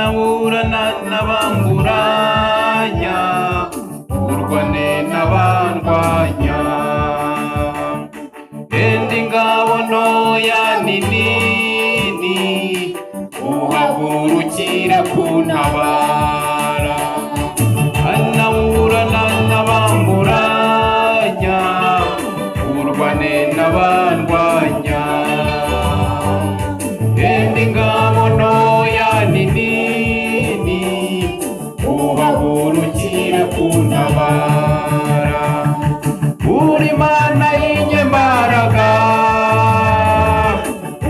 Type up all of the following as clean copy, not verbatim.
anaburana n'abamburanya, urwane n'abandwanya. Enda ingabo ntoya ninini, uhagurukire kuntabara. Anaburana n'abamburanya, urwane n'abandwanya. Enda ingabo ntoya ninini, uhagurukire kuntabara. Uri Mana y'inyembaraga,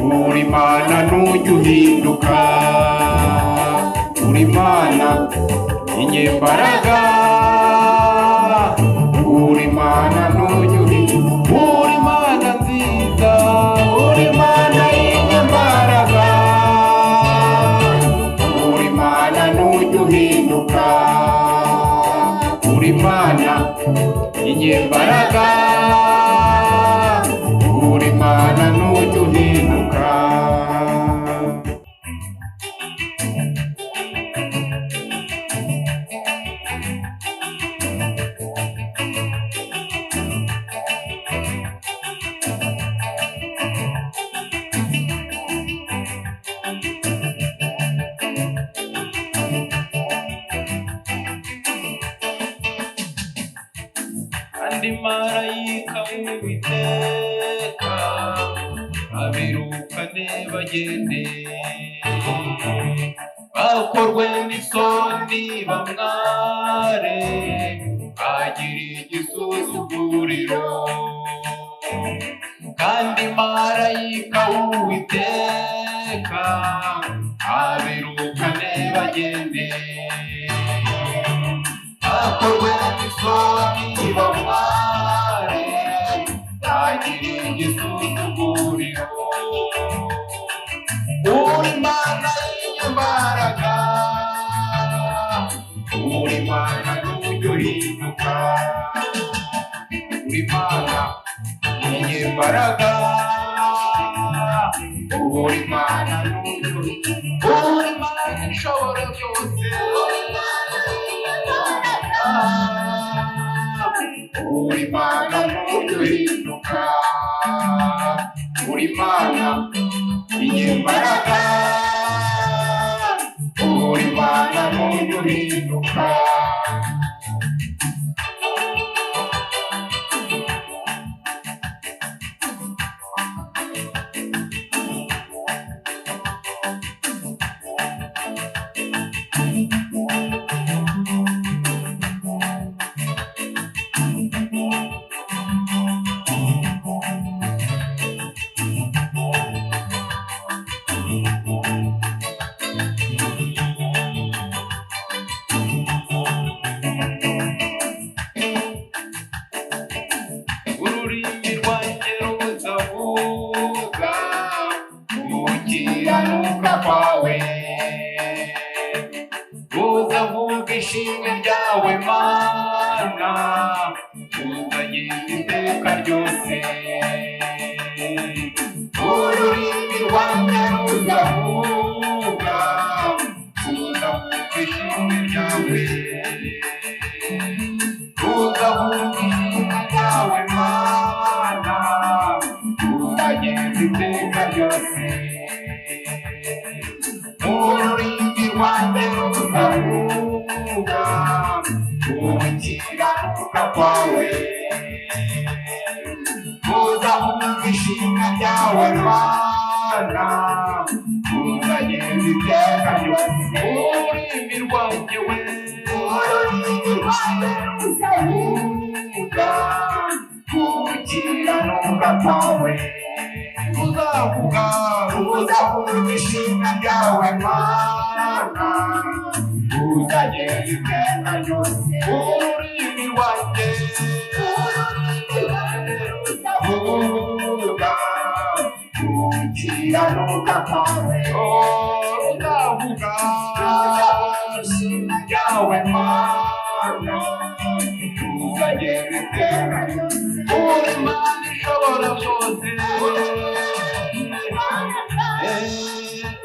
uri Mana ntujya uhinduka. Uri Mana y'inyembaraga, uri Mana ntujya uhinduka. Uri Mana nziza, uri Mana y'inyembaraga, uri Mana ntujya uhinduka. Uri Mana y'inyembaraga, uri Mana ntujya uhinduka. Kandi marayika w'Uwiteka abirukane bagende, bakorwe n'isoni bamware, bagire igisuzuguriro. Kandi marayika w'Uwiteka abirukane bagende, bakorwe n'isoni bamware, bagire igisuzuguriro. Uri Mana y'inyembaraga, uri Mana ntujya uhinduka. Uri Mana y'inyembaraga, uri Mana ntujya uhinduka. Uri Mana ishobora byose, uri Mana ntujya uhinduka. Uri Mana y'inyembaraga, uri Mana ntujya uhinduka. Ururimi rwanjye ruzavuga gukiranuka kwawe, ruzavuga ishimwe ryawe Mana, ruzagenda iteka ryose. Ururimi rwanjye ruzavuga ishimwe ryawe, ruzavuga ishimwe ryawe Mana, ruzagenda iteka ryose. Ururimi rwanjye ruzavuga gukiranuka kwawe, ruzavuga ishimwe ryawe Mana, ruzagenda iteka ryose. Ururimi rwanjye we, ururimi rwanjye ruzavuga gukiranuka kwawe, ruzavuga ishimwe ryawe Mana, ruzagenda iteka ryose. Ururimi rwanjye ruzavuga gukiranuka kwawe, ruzavuga ishimwe ryawe Mana, ruzagenda iteka ryose. Uri Mana ishobora byose,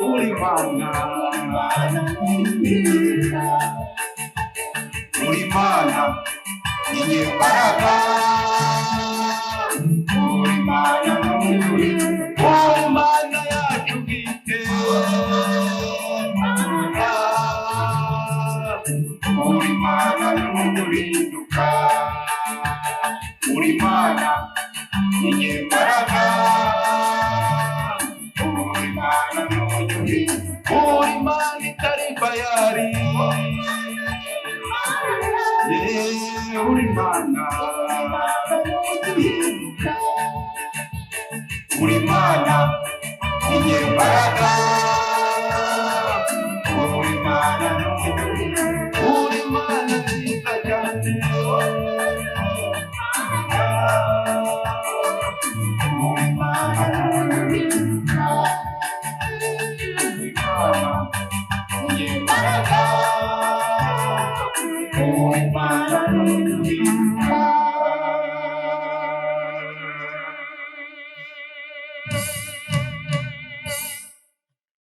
uri Mana uri Mana n'imbaraga, uri Mana n'ukuri, uri Mana yacu bwite, uri Mana n'umurinduka, uri Mana n'imbaraga, uri Mana n'ukuri, uri Mana itari bayari, uri Mana, uri Mana n'imbaraga, uri Mana n'ukuri, uri Mana nziza cyane.